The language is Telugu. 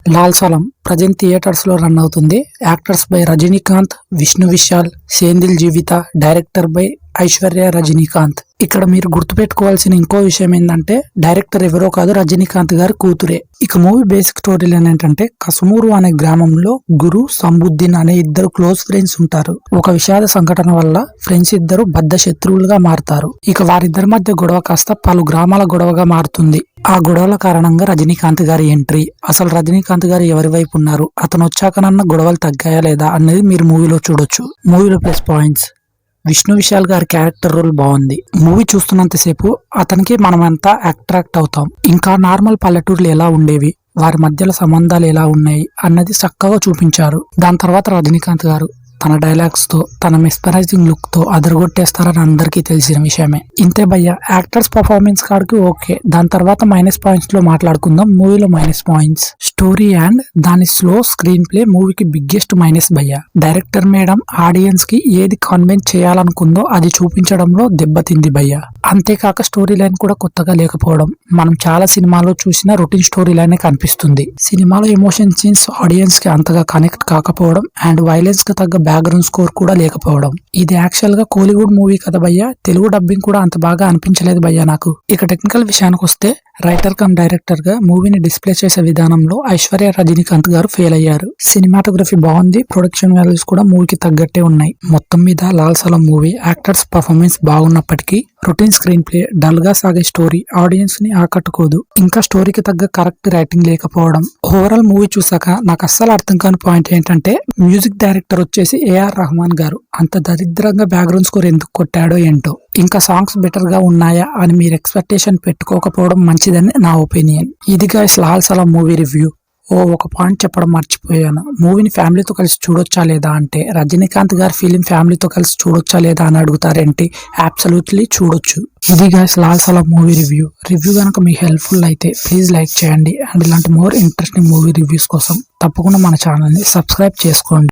లాల్ సలం ప్రజెంట్ థియేటర్స్ లో రన్ అవుతుంది. Actors by Rajinikanth, Vishnu Vishal, Senthil Jeevitha, director by Aishwarya Rajinikanth. ఇక్కడ మీరు గుర్తుపెట్టుకోవాల్సిన ఇంకో విషయం ఏంటంటే డైరెక్టర్ ఎవరో కాదు, రజనీకాంత్ గారి కూతురే. ఇక మూవీ బేసిక్ స్టోరీ లైన్ ఏంటంటే కసుమూరు అనే గ్రామంలో గురు, సంబుద్దీన్ అనే ఇద్దరు క్లోజ్ ఫ్రెండ్స్ ఉంటారు. ఒక విషాద సంఘటన వల్ల ఫ్రెండ్స్ ఇద్దరు బద్ధ శత్రువులుగా మారతారు. ఇక వారిద్దరి మధ్య గొడవ కాస్త పలు గ్రామాల గొడవగా మారుతుంది. ఆ గొడవల కారణంగా రజనీకాంత్ గారి ఎంట్రీ. అసలు రజనీకాంత్ గారు ఎవరి వైపు ఉన్నారు, అతను వచ్చాకనన్నా గొడవలు తగ్గాయా లేదా అనేది మీరు మూవీలో చూడొచ్చు. మూవీలో ప్లస్ పాయింట్స్: విష్ణు విశాల్ గారి క్యారెక్టర్ రోల్ బాగుంది. మూవీ చూస్తున్నంతసేపు అతనికి మనమంతా అట్రాక్ట్ అవుతాం. ఇంకా నార్మల్ పల్లెటూర్లు ఎలా ఉండేవి, వారి మధ్యలో సంబంధాలు ఎలా ఉన్నాయి అన్నది చక్కగా చూపించారు. దాని తర్వాత రజనీకాంత్ గారు తన డైలాగ్స్ తో, తన మెస్పరైజింగ్ లుక్ తో అదరగొట్టేస్తారని అందరికీ తెలిసిన విషయమే. ఇంతే భయ్య, యాక్టర్స్ పర్ఫార్మెన్స్ కాడికి ఓకే. దాని తర్వాత మైనస్ పాయింట్స్ లో మాట్లాడుకుందాం. మూవీలో మైనస్ పాయింట్స్: స్టోరీ అండ్ దాని స్లో స్క్రీన్ ప్లే మూవీకి బిగ్గెస్ట్ మైనస్ భయ్య. డైరెక్టర్ మేడం ఆడియన్స్ కి ఏది కాన్వెంట్ చేయాలనుకుందో అది చూపించడంలో దెబ్బతింది భయ్య. అంతేకాక స్టోరీ లైన్ కూడా కొత్తగా లేకపోవడం. మనం చాలా సినిమాలో చూసిన రొటీన్ స్టోరీ లైన్ కనిపిస్తుంది. సినిమాలో ఎమోషన్ సీన్స్ ఆడియన్స్ కి అంతగా కనెక్ట్ కాకపోవడం అండ్ వైలెన్స్ కి తగ్గ బ్యాక్గ్రౌండ్ స్కోర్ కూడా లేకపోవడం. ఇది యాక్చువల్ గా కోలీవుడ్ మూవీ కదా భయ్య, తెలుగు డబ్బింగ్ కూడా అంత బాగా అనిపించలేదు భయ్య నాకు. ఇక టెక్నికల్ విషయానికి వస్తే రైటర్ కమ్ డైరెక్టర్ గా మూవీని డిస్ప్లే చేసే విధానంలో ఐశ్వర్య రజనీకాంత్ గారు ఫెయిల్ అయ్యారు. సినిమాటోగ్రఫీ బాగుంది, ప్రొడక్షన్ వాల్యూస్ కూడా మూవీకి తగ్గట్టే ఉన్నాయి. మొత్తం మీద Lal Salaam movie actors performance బాగున్నప్పటికీ రొటీన్ స్క్రీన్ ప్లే, డల్ గా సాగే స్టోరీ ఆడియన్స్ ని ఆకట్టుకోదు. ఇంకా స్టోరీకి తగ్గ కరెక్ట్ రైటింగ్ లేకపోవడం. ఓవరాల్ మూవీ చూసాక నాకు అస్సలు అర్థం కాని పాయింట్ ఏంటంటే మ్యూజిక్ డైరెక్టర్ వచ్చేసి ఏఆర్ రెహమాన్ గారు అంత దరిద్రంగా బ్యాక్గ్రౌండ్ స్కోర్ ఎందుకు కొట్టాడో ఏంటో. ఇంకా సాంగ్స్ బెటర్ గా ఉన్నాయా అని మీరు ఎక్స్పెక్టేషన్ పెట్టుకోకపోవడం మంచిదని నా ఒపీనియన్. ఇది guys Lal Salaam movie review. ఒక పాయింట్ చెప్పడం మర్చిపోయాను. మూవీని ఫ్యామిలీతో కలిసి చూడొచ్చా లేదా అంటే రజనీకాంత్ గారి ఫిలిం ఫ్యామిలీతో కలిసి చూడొచ్చా లేదా అని అడుగుతారేంటి? అబ్సల్యూట్లీ చూడొచ్చు. ఇది guys Lal Salaam movie review. కనుక మీకు హెల్ప్ఫుల్ అయితే ప్లీజ్ లైక్ చేయండి. అండ్ ఇలాంటి మోర్ ఇంట్రెస్టింగ్ మూవీ రివ్యూస్ కోసం తప్పకుండా మన ఛానల్ ని సబ్స్క్రైబ్ చేసుకోండి.